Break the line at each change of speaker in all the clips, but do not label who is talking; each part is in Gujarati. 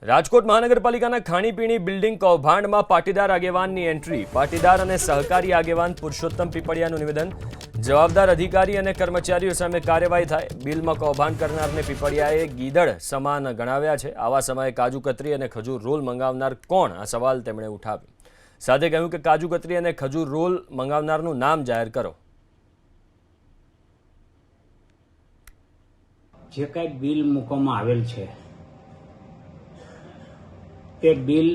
રાજકોટ મહાનગરપાલિકાના ખાણીપીણી બિલ્ડિંગ કૌભાંડમાં પાટીદાર આગેવાનની એન્ટ્રી. પાટીદાર અને સહકારી આગેવાન પુરુષોત્તમ પીપળિયાનું નિવેદન. જવાબદાર અધિકારી અને કર્મચારીઓ સામે કાર્યવાહી થાય. બિલમાં કૌભાંડ કરનારને પીપળિયાએ ગીદડ સમાન ગણાવ્યા છે. આવા સમયે કાજુ કતરી અને ખજૂર રોલ મંગાવનાર કોણ? આ સવાલ તેમણે ઉઠાવ્યો. સાથે કહ્યું કે કાજુ કતરી અને ખજૂર રોલ મંગાવનારનું નામ જાહેર કરો.
જે કંઈ બિલ મૂકવામાં આવેલ છે તે બિલ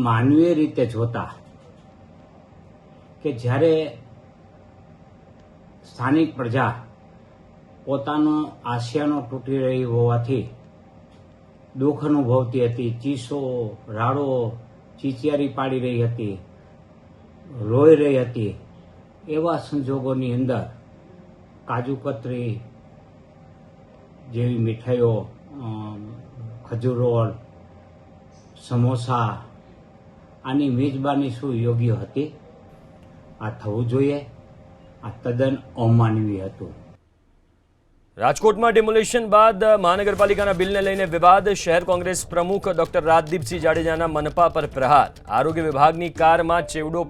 માનવીય રીતે જોતા કે જ્યારે સ્થાનિક પ્રજા પોતાનો આશિયાનો તૂટી રહી હોવાથી દુઃખ અનુભવતી હતી, ચીસો રાડો ચીચિયારી પાડી રહી હતી, રોઈ રહી હતી, એવા સંજોગોની અંદર કાજુ કતરી જેવી મીઠાઈઓ, ખજૂર રોલ, સમોસા આની મેજબાની શું યોગ્ય હતી? આ થવું જોઈએ? આ તદ્દન અમાનવીય હતું.
રાજકોટમાં ડિમોલિશન બાદ મહાનગરપાલિકાના બિલને લઈને વિવાદ. શહેર કોંગ્રેસ પ્રમુખ ડોક્ટર રાજદીપસિંહ જાડેજાના મનપા પર પ્રહાર. આરોગ્ય વિભાગની કારમાં ચેવડો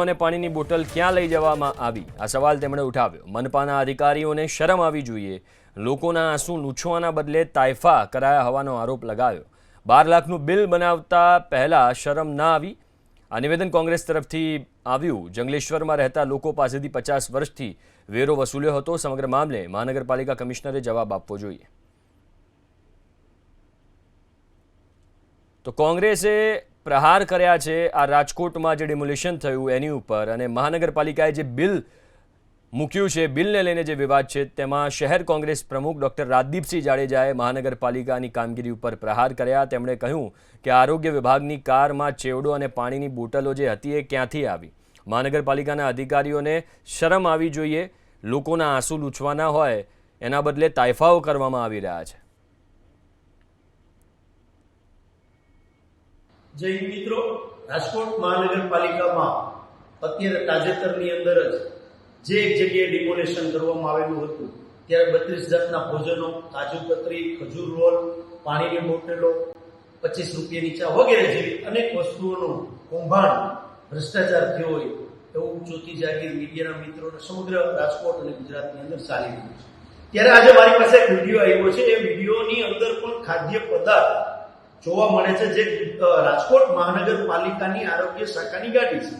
અને પાણીની બોટલ ક્યાં લઈ જવામાં આવી? આ સવાલ તેમણે ઉઠાવ્યો. મનપાના અધિકારીઓને શરમ આવી જોઈએ. લોકોના આંસુ લૂછવાના બદલે તાઇફા કરાયા હોવાનો આરોપ લગાવ્યો. 12 લાખનું બિલ બનાવતા પહેલા શરમ ના આવી? આ નિવેદન કોંગ્રેસ તરફથી આવ્યું. જંગલેશ્વરમાં રહેતા લોકો પાસેથી 50 વર્ષથી વેરો વસૂલ્યો હતો. સમગ્ર મામલે મહાનગરપાલિકા કમિશનરે જવાબ આપવો જોઈએ. તો કોંગ્રેસે પ્રહાર કર્યા છે આ રાજકોટમાં જે ડિમોલિશન થયું એની ઉપર, અને મહાનગરપાલિકાએ જે બિલ મૂક્યું છે, બિલને લઈને જે વિવાદ છે તેમાં શહેર કોંગ્રેસ પ્રમુખ ડોક્ટર રાજદીપસિંહ જાડેજાએ મહાનગરપાલિકાની કામગીરી ઉપર પ્રહાર કર્યા. તેમણે કહ્યું કે આરોગ્ય વિભાગની કારમાં ચેવડો અને પાણીની બોટલો જે હતી એ ક્યાંથી આવી? મહાનગરપાલિકાના અધિકારીઓને શરમ આવી જોઈએ. લોકોના આંસુ લૂછવાના હોય એના બદલે તાઇફાઓ કરવામાં આવી રહ્યા છે.
જય મિત્રો, રાજકોટ મહાનગરપાલિકામાં અત્યારે તાજેતરની અંદર જ જે એક જગ્યાએ ડિમોલેશન કરવામાં આવેલું હતું ત્યારે 32 જાતના ભોજનો, કાજુ કતરી, ખજૂર રોલ, પાણીની બોટલો, 25 રૂપિયાની ચા વગેરે જેવી અનેક વસ્તુઓનું કૌભાંડ, ભ્રષ્ટાચાર થયો હોય એવું ચોથી જાગીર મીડિયાના મિત્રોને સમગ્ર રાજકોટ અને ગુજરાતની અંદર ચાલી રહ્યું છે. ત્યારે આજે મારી પાસે એક વિડીયો આવ્યો છે. એ વિડીયોની અંદર પણ ખાદ્ય પદાર્થ જોવા મળે છે જે રાજકોટ મહાનગરપાલિકાની આરોગ્ય શાખાની ગાડી છે.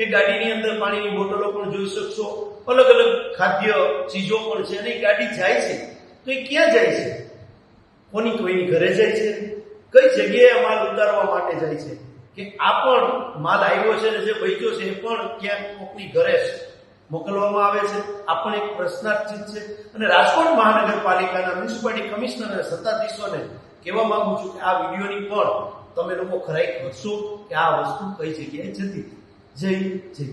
એ ગાડીની અંદર પાણીની બોટલો પણ જોઈ શકશો, અલગ અલગ ખાદ્ય ચીજો પણ છે. અને એ ગાડી જાય છે તો એ ક્યાં જાય છે? કોઈની ઘરે જાય છે? કઈ જગ્યાએ માલ ઉતારવા માટે જાય છે? કે આ પણ માલ આવ્યો છે ને જે વેચ્યો છે એ પણ ક્યાંક કોઈની ઘરે મોકલવામાં આવે છે? આ પણ એક પ્રશ્નાર્થ છે. અને રાજકોટ મહાનગરપાલિકાના મ્યુનિસિપાલિટી કમિશનર અને સત્તાધીશોને કહેવા માંગુ છું કે આ વિડીયોની પણ તમે લોકો ખરાઈ કરશો કે આ વસ્તુ કઈ જગ્યાએ જતી. જય જય.